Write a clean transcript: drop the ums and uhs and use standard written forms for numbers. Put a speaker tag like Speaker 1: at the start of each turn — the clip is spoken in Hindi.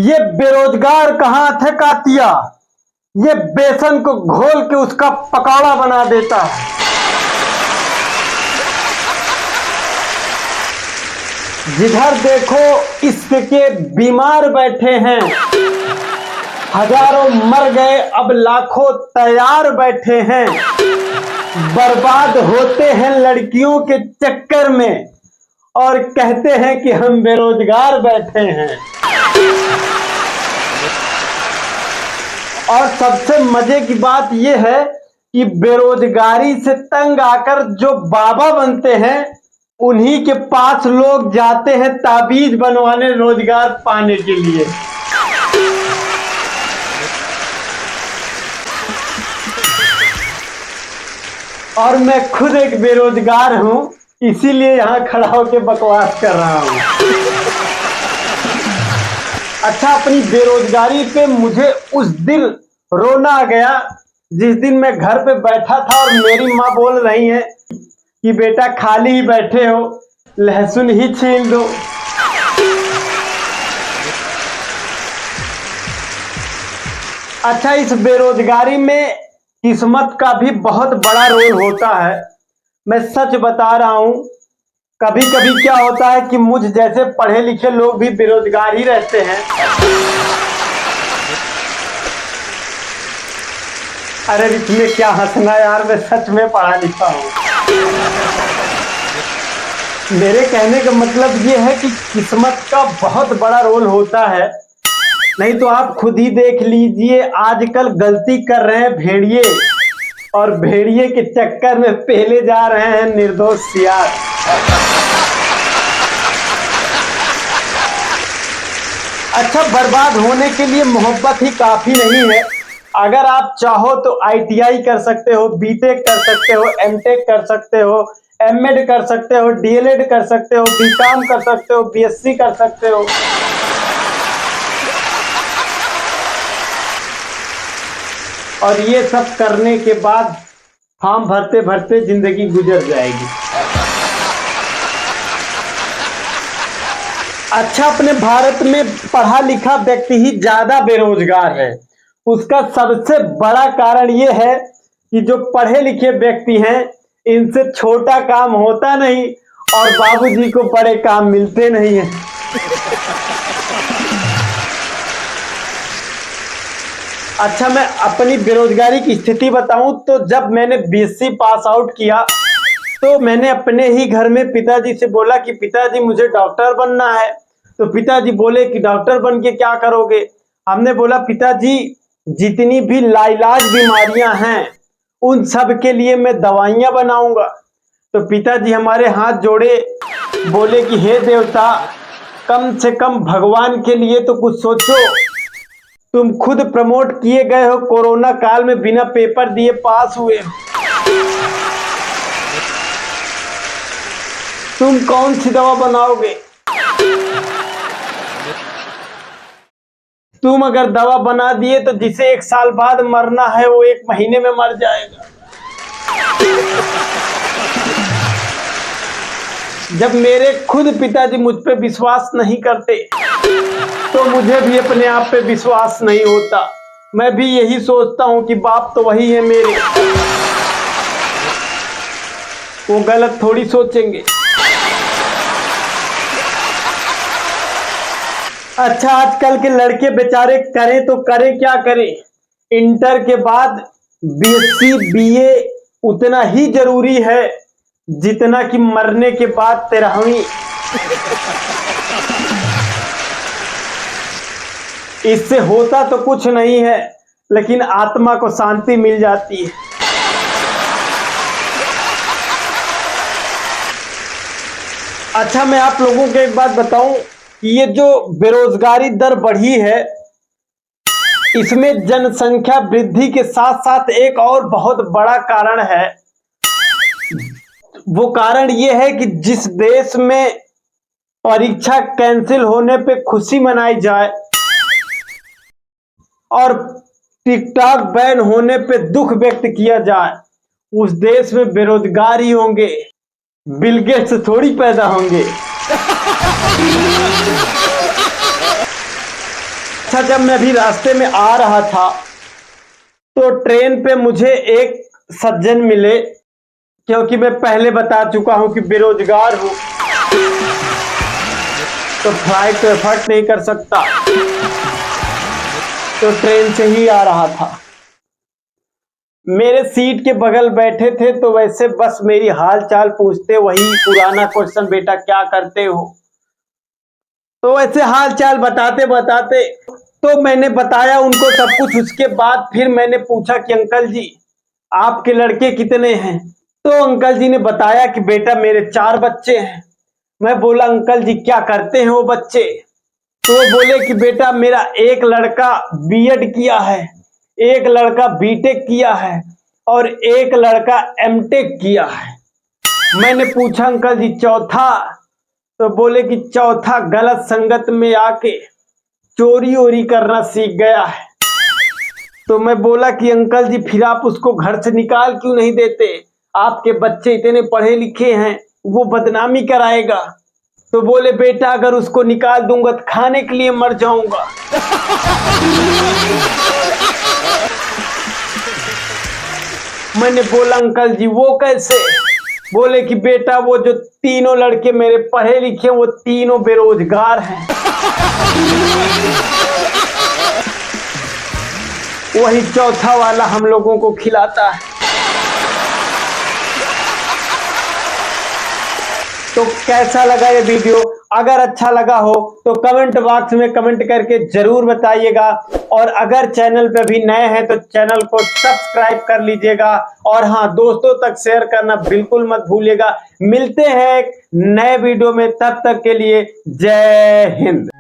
Speaker 1: ये बेरोजगार कहाँ थे कातिया, ये बेसन को घोल के उसका पकौड़ा बना देता है। जिधर देखो इसके बीमार बैठे हैं, हजारों मर गए अब लाखों तैयार बैठे हैं। बर्बाद होते हैं लड़कियों के चक्कर में और कहते हैं कि हम बेरोजगार बैठे हैं। और सबसे मजे की बात यह है कि बेरोजगारी से तंग आकर जो बाबा बनते हैं उन्हीं के पास लोग जाते हैं ताबीज बनवाने रोजगार पाने के लिए। और मैं खुद एक बेरोजगार हूं, इसीलिए यहां खड़ा होकर बकवास कर रहा हूं। अच्छा, अपनी बेरोजगारी पे मुझे उस दिन रोना आ गया जिस दिन मैं घर पे बैठा था और मेरी माँ बोल रही है कि बेटा खाली ही बैठे हो, लहसुन ही छील दो। अच्छा, इस बेरोजगारी में किस्मत का भी बहुत बड़ा रोल होता है। मैं सच बता रहा हूं, कभी कभी क्या होता है कि मुझ जैसे पढ़े लिखे लोग भी बेरोजगार ही रहते हैं। अरे इसमें क्या हंसना यार, मैं सच में पढ़ा लिखा हूं। मेरे कहने का मतलब ये है कि किस्मत का बहुत बड़ा रोल होता है। नहीं तो आप खुद ही देख लीजिए, आजकल गलती कर रहे हैं भेड़िए और भेड़िए के चक्कर में पहले जा रहे हैं निर्दोष सियार। अच्छा, बर्बाद होने के लिए मोहब्बत ही काफी नहीं है। अगर आप चाहो तो ITI कर सकते हो, BTech कर सकते हो, MTech कर सकते हो, MAd कर सकते हो, DLED कर सकते हो, BCom कर सकते हो, BSc कर सकते हो। और ये सब करने के बाद फॉर्म भरते भरते जिंदगी गुजर जाएगी। अच्छा, अपने भारत में पढ़ा लिखा व्यक्ति ही ज्यादा बेरोजगार है। उसका सबसे बड़ा कारण यह है कि जो पढ़े लिखे व्यक्ति हैं इनसे छोटा काम होता नहीं और बाबूजी को बड़े काम मिलते नहीं हैं। अच्छा, मैं अपनी बेरोजगारी की स्थिति बताऊं तो जब मैंने BSc पास आउट किया तो मैंने अपने ही घर में पिताजी से बोला कि पिताजी मुझे डॉक्टर बनना है। तो पिताजी बोले कि डॉक्टर बन के क्या करोगे। हमने बोला पिताजी जितनी भी लाइलाज बीमारियां हैं उन सब के लिए मैं दवाइयां बनाऊंगा। तो पिताजी हमारे हाथ जोड़े, बोले कि हे देवता, कम से कम भगवान के लिए तो कुछ सोचो। तुम खुद प्रमोट किए गए हो, कोरोना काल में बिना पेपर दिए पास हुए हो। तुम कौन सी दवा बनाओगे? तुम अगर दवा बना दिए तो जिसे 1 साल बाद मरना है वो 1 महीने में मर जाएगा। जब मेरे खुद पिताजी मुझ पे विश्वास नहीं करते तो मुझे भी अपने आप पे विश्वास नहीं होता। मैं भी यही सोचता हूं कि बाप तो वही है मेरे, वो गलत थोड़ी सोचेंगे। अच्छा, आजकल के लड़के बेचारे करें तो करें क्या करें। इंटर के बाद BSc BA उतना ही जरूरी है जितना कि मरने के बाद 13वीं। इससे होता तो कुछ नहीं है लेकिन आत्मा को शांति मिल जाती है। अच्छा, मैं आप लोगों को एक बात बताऊं कि ये जो बेरोजगारी दर बढ़ी है इसमें जनसंख्या वृद्धि के साथ साथ एक और बहुत बड़ा कारण है। वो कारण ये है कि जिस देश में परीक्षा कैंसिल होने पे खुशी मनाई जाए और टिकटॉक बैन होने पे दुख व्यक्त किया जाए, उस देश में बेरोजगार ही होंगे, बिल गेट्स थोड़ी पैदा होंगे। अच्छा, जब मैं अभी रास्ते में आ रहा था तो ट्रेन पे मुझे एक सज्जन मिले, क्योंकि मैं पहले बता चुका हूं कि बेरोजगार हूं, तो फ्लाइट तो एफर्ट नहीं कर सकता, तो ट्रेन से ही आ रहा था। मेरे सीट के बगल बैठे थे, तो वैसे बस मेरी हाल चाल पूछते, वही पुराना क्वेश्चन, बेटा क्या करते हो। तो ऐसे हाल चाल बताते बताते तो मैंने बताया उनको सब कुछ। उसके बाद फिर मैंने पूछा कि अंकल जी, आपके लड़के कितने हैं। तो अंकल जी ने बताया कि बेटा मेरे 4 बच्चे हैं। मैं बोला अंकल जी क्या करते हैं वो बच्चे। तो वो बोले कि बेटा मेरा एक लड़का बीएड किया है, एक लड़का बीटेक किया है और एक लड़का एमटेक किया है। मैंने पूछा अंकल जी चौथा। तो बोले कि चौथा गलत संगत में आके चोरी ओरी करना सीख गया है। तो मैं बोला कि अंकल जी फिर आप उसको घर से निकाल क्यों नहीं देते, आपके बच्चे इतने पढ़े लिखे हैं, वो बदनामी कराएगा। तो बोले बेटा अगर उसको निकाल दूंगा तो खाने के लिए मर जाऊंगा। मैंने बोला अंकल जी वो कैसे। बोले कि बेटा वो जो तीनों लड़के मेरे पढ़े लिखे वो तीनों बेरोजगार हैं, वही चौथा वाला हम लोगों को खिलाता है। तो कैसा लगा ये वीडियो? अगर अच्छा लगा हो तो कमेंट बॉक्स में कमेंट करके जरूर बताइएगा, और अगर चैनल पे भी नए हैं तो चैनल को सब्सक्राइब कर लीजिएगा, और हाँ दोस्तों तक शेयर करना बिल्कुल मत भूलिएगा। मिलते हैं एक नए वीडियो में, तब तक के लिए जय हिंद।